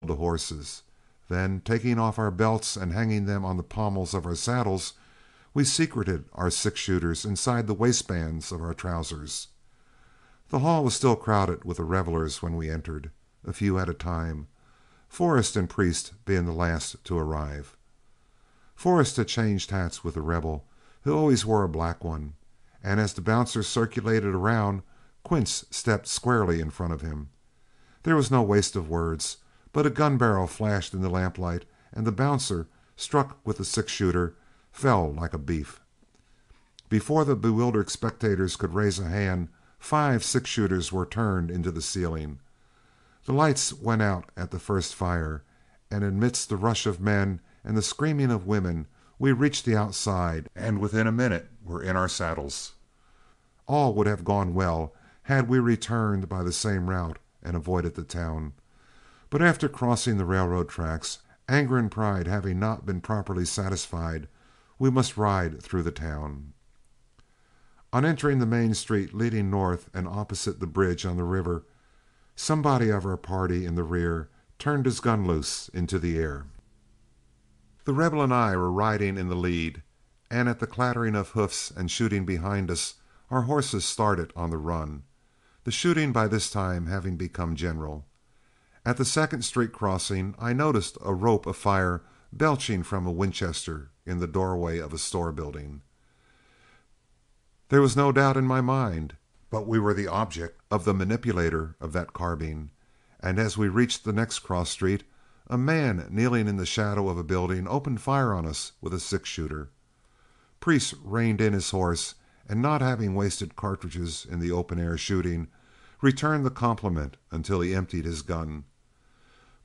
the horses. Then, taking off our belts and hanging them on the pommels of our saddles, we secreted our six-shooters inside the waistbands of our trousers. The hall was still crowded with the revelers when we entered, a few at a time, Forrest and Priest being the last to arrive. Forrest had changed hats with The Rebel, who always wore a black one, and as the bouncer circulated around, Quince stepped squarely in front of him. There was no waste of words, but a gun barrel flashed in the lamplight, and the bouncer, struck with the six-shooter, fell like a beef. Before the bewildered spectators could raise a hand, 5 six-shooters were turned into the ceiling. The lights went out at the first fire, and amidst the rush of men and the screaming of women, we reached the outside, and within a minute were in our saddles. All would have gone well had we returned by the same route and avoided the town. But after crossing the railroad tracks, anger and pride having not been properly satisfied, we must ride through the town. On entering the main street leading north and opposite the bridge on the river, somebody of our party in the rear turned his gun loose into the air. The Rebel and I were riding in the lead, and at the clattering of hoofs and shooting behind us, our horses started on the run, the shooting by this time having become general. At the second street crossing, I noticed a rope of fire belching from a Winchester in the doorway of a store building. There was no doubt in my mind but we were the object of the manipulator of that carbine, and as we reached the next cross street, a man kneeling in the shadow of a building opened fire on us with a six-shooter. Priest reined in his horse, and not having wasted cartridges in the open-air shooting, returned the compliment until he emptied his gun.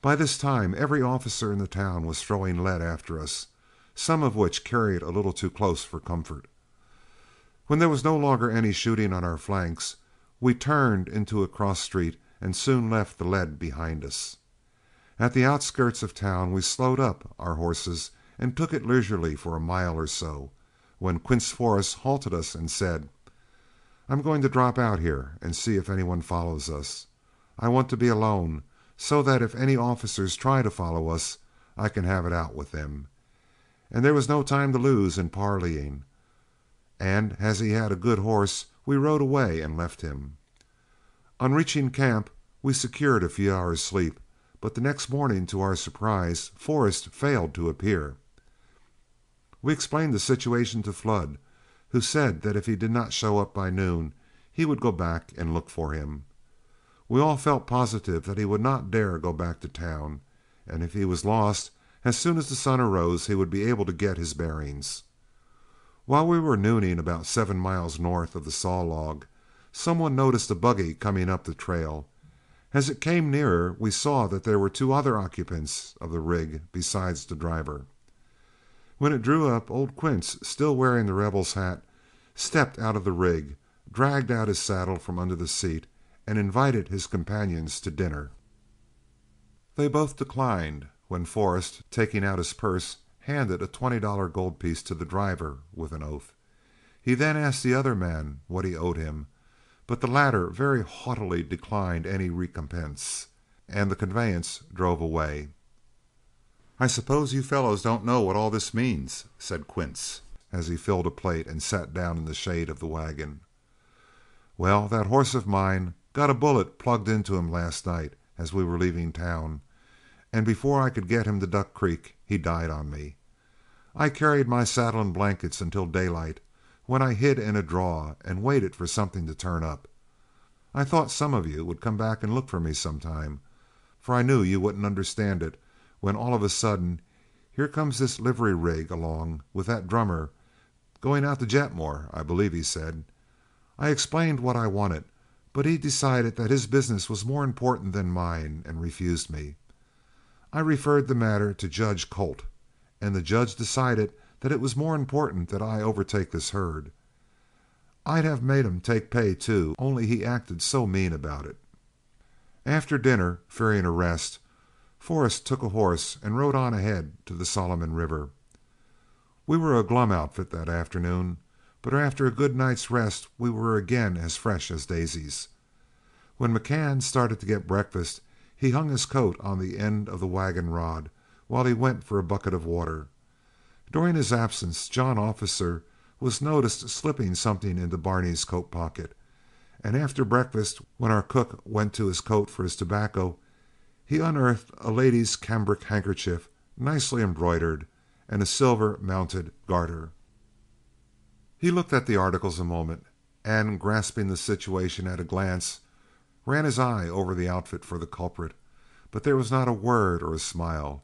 By this time, every officer in the town was throwing lead after us, some of which carried a little too close for comfort. When there was no longer any shooting on our flanks, we turned into a cross street and soon left the lead behind us. At the outskirts of town, we slowed up our horses and took it leisurely for a mile or so, when Quince Forrest halted us and said, "I'm going to drop out here and see if anyone follows us. I want to be alone, so that if any officers try to follow us, I can have it out with them." And there was no time to lose in parleying, and as he had a good horse, we rode away and left him. On reaching camp, we secured a few hours' sleep, but the next morning, to our surprise, Forrest failed to appear. We explained the situation to Flood, who said that if he did not show up by noon, he would go back and look for him. We all felt positive that he would not dare go back to town, and if he was lost, as soon as the sun arose, he would be able to get his bearings. While we were nooning about 7 miles north of the Saw Log, someone noticed a buggy coming up the trail. As it came nearer, we saw that there were 2 other occupants of the rig besides the driver. When it drew up, old Quince, still wearing the Rebel's hat, stepped out of the rig, dragged out his saddle from under the seat, and invited his companions to dinner. They both declined, when Forrest, taking out his purse, handed a $20 gold piece to the driver with an oath. He then asked the other man what he owed him, but the latter very haughtily declined any recompense, and the conveyance drove away. "I suppose you fellows don't know what all this means," said Quince, as he filled a plate and sat down in the shade of the wagon. "Well, that horse of mine got a bullet plugged into him last night as we were leaving town, and before I could get him to Duck Creek, he died on me. I carried my saddle and blankets until daylight, when I hid in a draw and waited for something to turn up. I thought some of you would come back and look for me sometime, for I knew you wouldn't understand it, when all of a sudden, here comes this livery rig along with that drummer, going out to Jetmore, I believe he said. I explained what I wanted, but he decided that his business was more important than mine and refused me. I referred the matter to Judge Colt, and the judge decided that it was more important that I overtake this herd. I'd have made him take pay too, only he acted so mean about it." After dinner, fearing arrest, Forrest took a horse and rode on ahead to the Solomon River. We were a glum outfit that afternoon, but after a good night's rest we were again as fresh as daisies. When McCann started to get breakfast, He hung his coat on the end of the wagon rod while he went for a bucket of water. During his absence John Officer was noticed slipping something into Barney's coat pocket, and after breakfast, when our cook went to his coat for his tobacco, he unearthed a lady's cambric handkerchief, nicely embroidered, and a silver mounted garter. He looked at the articles a moment, and grasping the situation at a glance, ran his eye over the outfit for the culprit, but there was not a word or a smile.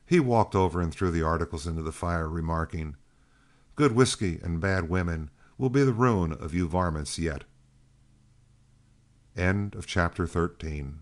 He walked over and threw the articles into the fire, remarking, "Good whiskey and bad women will be the ruin of you varmints yet." End of chapter 13.